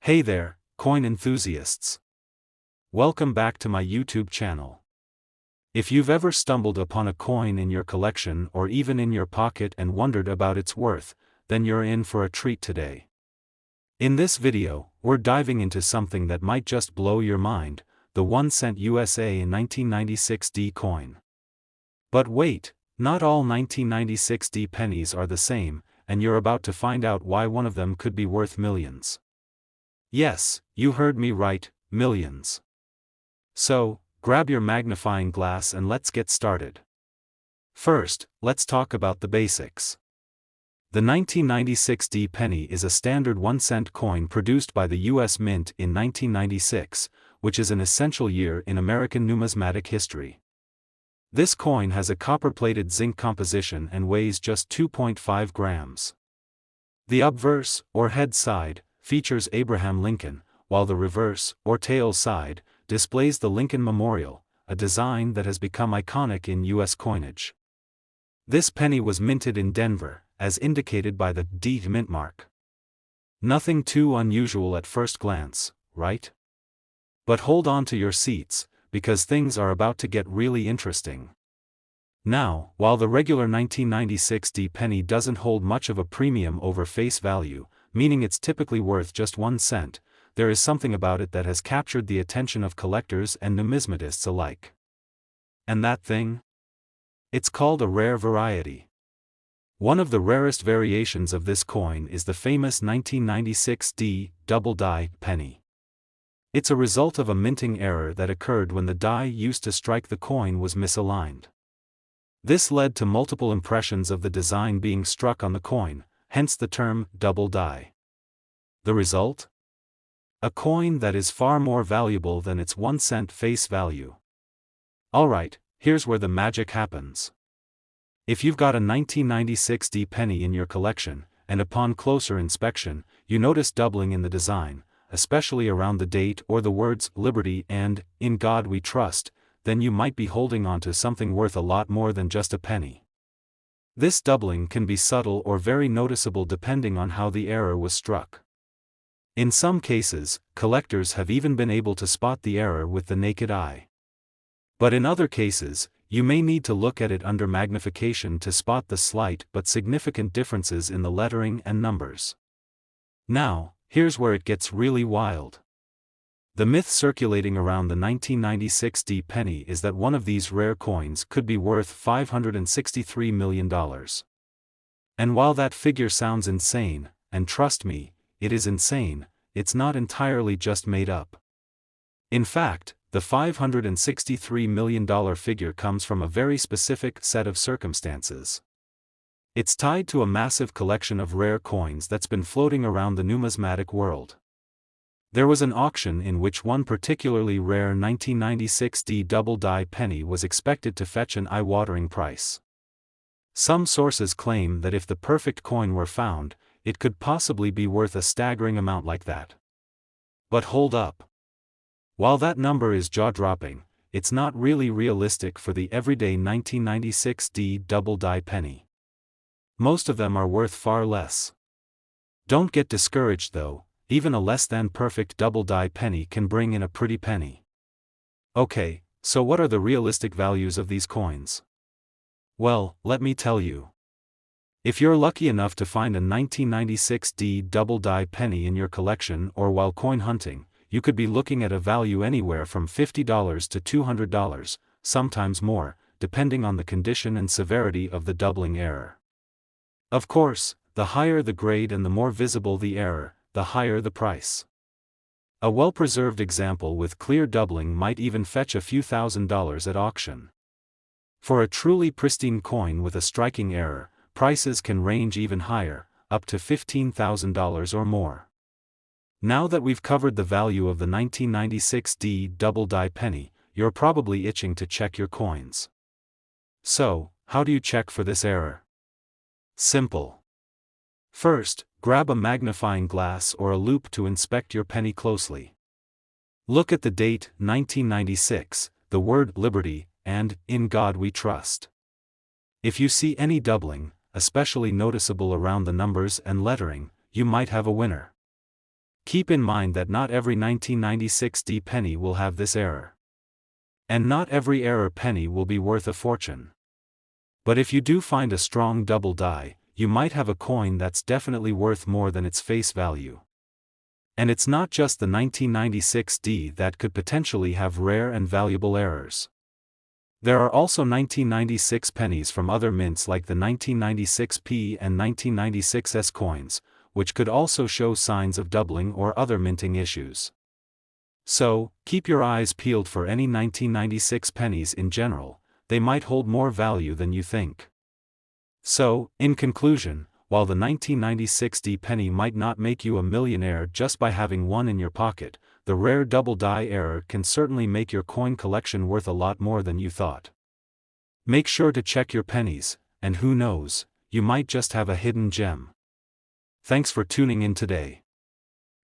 Hey there, coin enthusiasts. Welcome back to my YouTube channel. If you've ever stumbled upon a coin in your collection or even in your pocket and wondered about its worth, then you're in for a treat today. In this video, we're diving into something that might just blow your mind, the 1-cent USA in 1996 D coin. But wait, not all 1996 D pennies are the same, and you're about to find out why one of them could be worth millions. Yes, you heard me right, millions. So, grab your magnifying glass and let's get started. First, let's talk about the basics. The 1996 D penny is a standard 1-cent coin produced by the U.S. Mint in 1996, which is an essential year in American numismatic history. This coin has a copper-plated zinc composition and weighs just 2.5 grams. The obverse, or head side, features Abraham Lincoln, while the reverse, or tail side, displays the Lincoln Memorial, a design that has become iconic in U.S. coinage. This penny was minted in Denver, as indicated by the D mint mark. Nothing too unusual at first glance, right? But hold on to your seats, because things are about to get really interesting. Now, while the regular 1996 D penny doesn't hold much of a premium over face value, meaning it's typically worth just 1 cent, there is something about it that has captured the attention of collectors and numismatists alike. And that thing? It's called a rare variety. One of the rarest variations of this coin is the famous 1996 D double die penny. It's a result of a minting error that occurred when the die used to strike the coin was misaligned. This led to multiple impressions of the design being struck on the coin, hence the term double die. The result? A coin that is far more valuable than its 1-cent face value. Alright, here's where the magic happens. If you've got a 1996 D penny in your collection, and upon closer inspection, you notice doubling in the design, especially around the date or the words "Liberty" and "In God We Trust," then you might be holding on to something worth a lot more than just a penny. This doubling can be subtle or very noticeable depending on how the error was struck. In some cases, collectors have even been able to spot the error with the naked eye. But in other cases, you may need to look at it under magnification to spot the slight but significant differences in the lettering and numbers. Now, here's where it gets really wild. The myth circulating around the 1996 D penny is that one of these rare coins could be worth $563 million. And while that figure sounds insane, and trust me, it is insane, it's not entirely just made up. In fact, the $563 million figure comes from a very specific set of circumstances. It's tied to a massive collection of rare coins that's been floating around the numismatic world. There was an auction in which one particularly rare 1996 D double die penny was expected to fetch an eye-watering price. Some sources claim that if the perfect coin were found, it could possibly be worth a staggering amount like that. But hold up. While that number is jaw-dropping, it's not really realistic for the everyday 1996 D double die penny. Most of them are worth far less. Don't get discouraged though. Even a less-than-perfect double-die penny can bring in a pretty penny. Okay, so what are the realistic values of these coins? Well, let me tell you. If you're lucky enough to find a 1996 D double-die penny in your collection or while coin hunting, you could be looking at a value anywhere from $50 to $200, sometimes more, depending on the condition and severity of the doubling error. Of course, the higher the grade and the more visible the error, the higher the price. A well-preserved example with clear doubling might even fetch a few $1,000s at auction. For a truly pristine coin with a striking error, prices can range even higher, up to $15,000 or more. Now that we've covered the value of the 1996 D double die penny, you're probably itching to check your coins. So, how do you check for this error? Simple. First, grab a magnifying glass or a loupe to inspect your penny closely. Look at the date, 1996, the word "Liberty," and "In God We Trust." If you see any doubling, especially noticeable around the numbers and lettering, you might have a winner. Keep in mind that not every 1996D penny will have this error. And not every error penny will be worth a fortune. But if you do find a strong double die, you might have a coin that's definitely worth more than its face value. And it's not just the 1996D that could potentially have rare and valuable errors. There are also 1996 pennies from other mints like the 1996P and 1996S coins, which could also show signs of doubling or other minting issues. So, keep your eyes peeled for any 1996 pennies in general, they might hold more value than you think. So, in conclusion, while the 1996D penny might not make you a millionaire just by having one in your pocket, the rare double die error can certainly make your coin collection worth a lot more than you thought. Make sure to check your pennies, and who knows, you might just have a hidden gem. Thanks for tuning in today.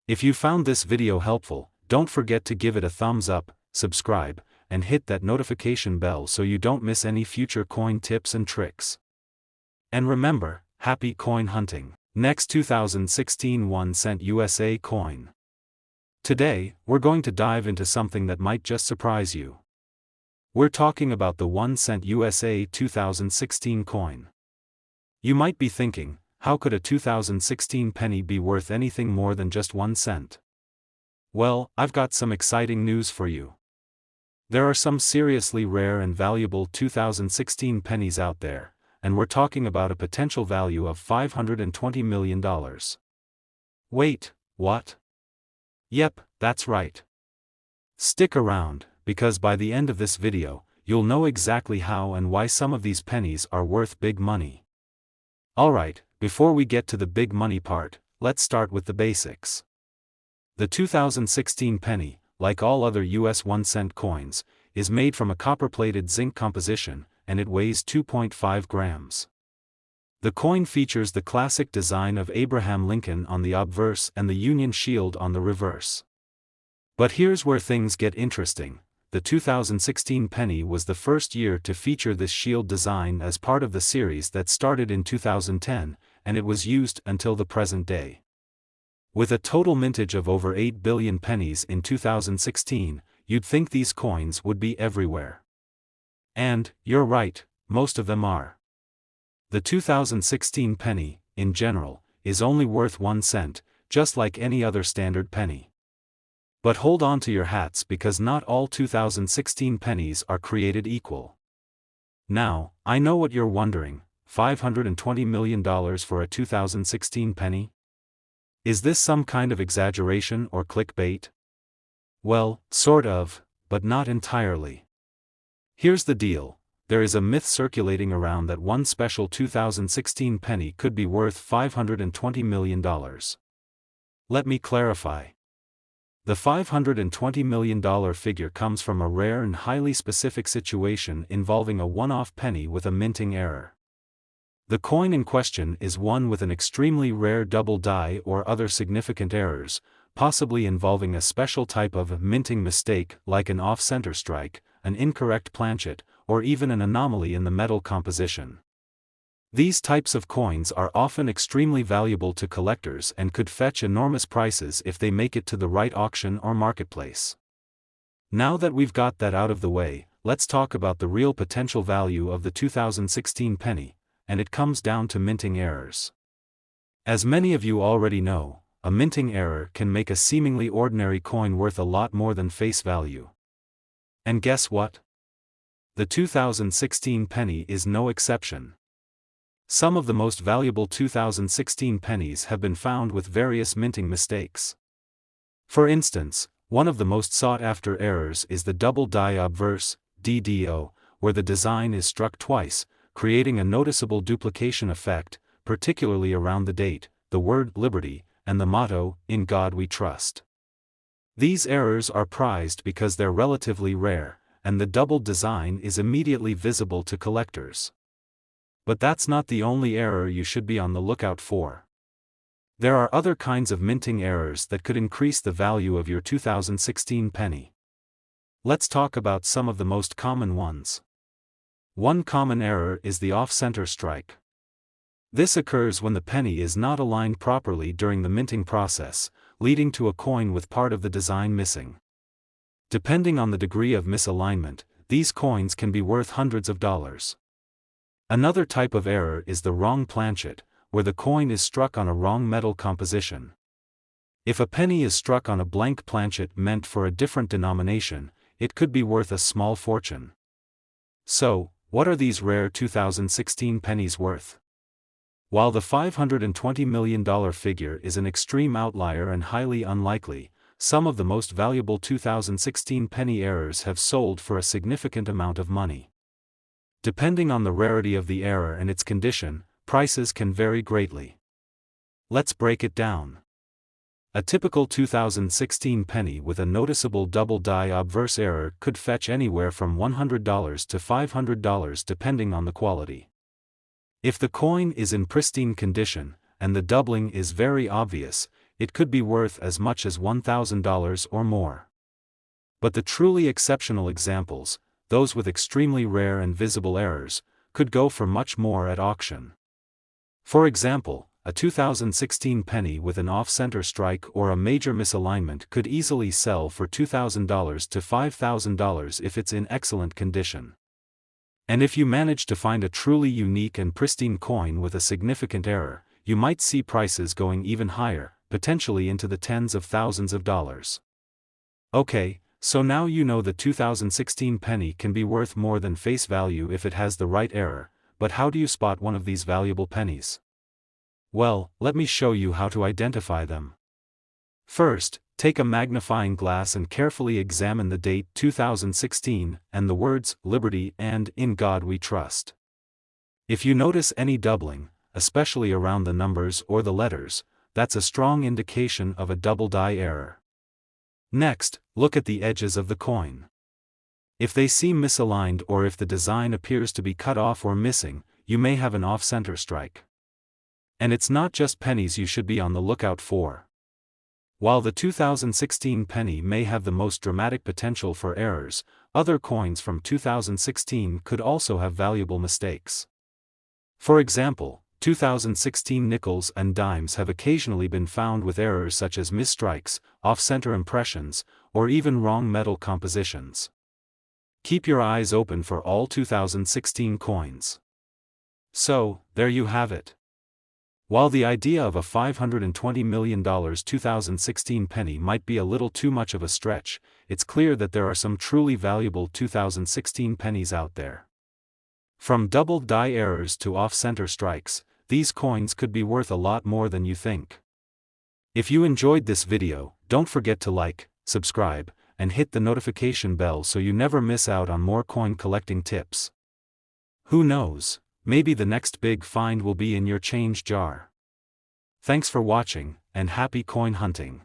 If you found this video helpful, don't forget to give it a thumbs up, subscribe, and hit that notification bell so you don't miss any future coin tips and tricks. And remember, happy coin hunting. Next 2016 1 cent USA coin. Today, we're going to dive into something that might just surprise you. We're talking about the 1 cent USA 2016 coin. You might be thinking, how could a 2016 penny be worth anything more than just 1 cent? Well, I've got some exciting news for you. There are some seriously rare and valuable 2016 pennies out there, and we're talking about a potential value of $520 million. Wait, what? Yep, that's right. Stick around, because by the end of this video, you'll know exactly how and why some of these pennies are worth big money. Alright, before we get to the big money part, let's start with the basics. The 2016 penny, like all other US 1 cent coins, is made from a copper-plated zinc composition, and it weighs 2.5 grams. The coin features the classic design of Abraham Lincoln on the obverse and the Union Shield on the reverse. But here's where things get interesting. The 2016 penny was the first year to feature this shield design as part of the series that started in 2010, and it was used until the present day. With a total mintage of over 8 billion pennies in 2016, you'd think these coins would be everywhere. And, you're right, most of them are. The 2016 penny, in general, is only worth 1 cent, just like any other standard penny. But hold on to your hats because not all 2016 pennies are created equal. Now, I know what you're wondering, $520 million for a 2016 penny? Is this some kind of exaggeration or clickbait? Well, sort of, but not entirely. Here's the deal. There is a myth circulating around that one special 2016 penny could be worth $520 million. Let me clarify. The $520 million figure comes from a rare and highly specific situation involving a one-off penny with a minting error. The coin in question is one with an extremely rare double die or other significant errors, possibly involving a special type of minting mistake like an off-center strike, an incorrect planchet, or even an anomaly in the metal composition. These types of coins are often extremely valuable to collectors and could fetch enormous prices if they make it to the right auction or marketplace. Now that we've got that out of the way, let's talk about the real potential value of the 2016 penny, and it comes down to minting errors. As many of you already know, a minting error can make a seemingly ordinary coin worth a lot more than face value. And guess what? The 2016 penny is no exception. Some of the most valuable 2016 pennies have been found with various minting mistakes. For instance, one of the most sought-after errors is the double die obverse, DDO, where the design is struck twice, creating a noticeable duplication effect, particularly around the date, the word liberty, and the motto, "In God We Trust." These errors are prized because they're relatively rare, and the double design is immediately visible to collectors. But that's not the only error you should be on the lookout for. There are other kinds of minting errors that could increase the value of your 2016 penny. Let's talk about some of the most common ones. One common error is the off-center strike. This occurs when the penny is not aligned properly during the minting process, leading to a coin with part of the design missing. Depending on the degree of misalignment, these coins can be worth hundreds of dollars. Another type of error is the wrong planchet, where the coin is struck on a wrong metal composition. If a penny is struck on a blank planchet meant for a different denomination, it could be worth a small fortune. So, what are these rare 2016 pennies worth? While the $520 million figure is an extreme outlier and highly unlikely, some of the most valuable 2016 penny errors have sold for a significant amount of money. Depending on the rarity of the error and its condition, prices can vary greatly. Let's break it down. A typical 2016 penny with a noticeable double die obverse error could fetch anywhere from $100 to $500 depending on the quality. If the coin is in pristine condition, and the doubling is very obvious, it could be worth as much as $1,000 or more. But the truly exceptional examples, those with extremely rare and visible errors, could go for much more at auction. For example, a 2016 penny with an off-center strike or a major misalignment could easily sell for $2,000 to $5,000 if it's in excellent condition. And if you manage to find a truly unique and pristine coin with a significant error, you might see prices going even higher, potentially into the tens of thousands of dollars. Okay, so now you know the 2016 penny can be worth more than face value if it has the right error, but how do you spot one of these valuable pennies? Well, let me show you how to identify them. First, take a magnifying glass and carefully examine the date 2016 and the words "Liberty" and "In God We Trust." If you notice any doubling, especially around the numbers or the letters, that's a strong indication of a double die error. Next, look at the edges of the coin. If they seem misaligned or if the design appears to be cut off or missing, you may have an off-center strike. And it's not just pennies you should be on the lookout for. While the 2016 penny may have the most dramatic potential for errors, other coins from 2016 could also have valuable mistakes. For example, 2016 nickels and dimes have occasionally been found with errors such as misstrikes, off-center impressions, or even wrong metal compositions. Keep your eyes open for all 2016 coins. So, there you have it. While the idea of a $520 million 2016 penny might be a little too much of a stretch, it's clear that there are some truly valuable 2016 pennies out there. From double die errors to off-center strikes, these coins could be worth a lot more than you think. If you enjoyed this video, don't forget to like, subscribe, and hit the notification bell so you never miss out on more coin collecting tips. Who knows? Maybe the next big find will be in your change jar. Thanks for watching, and happy coin hunting.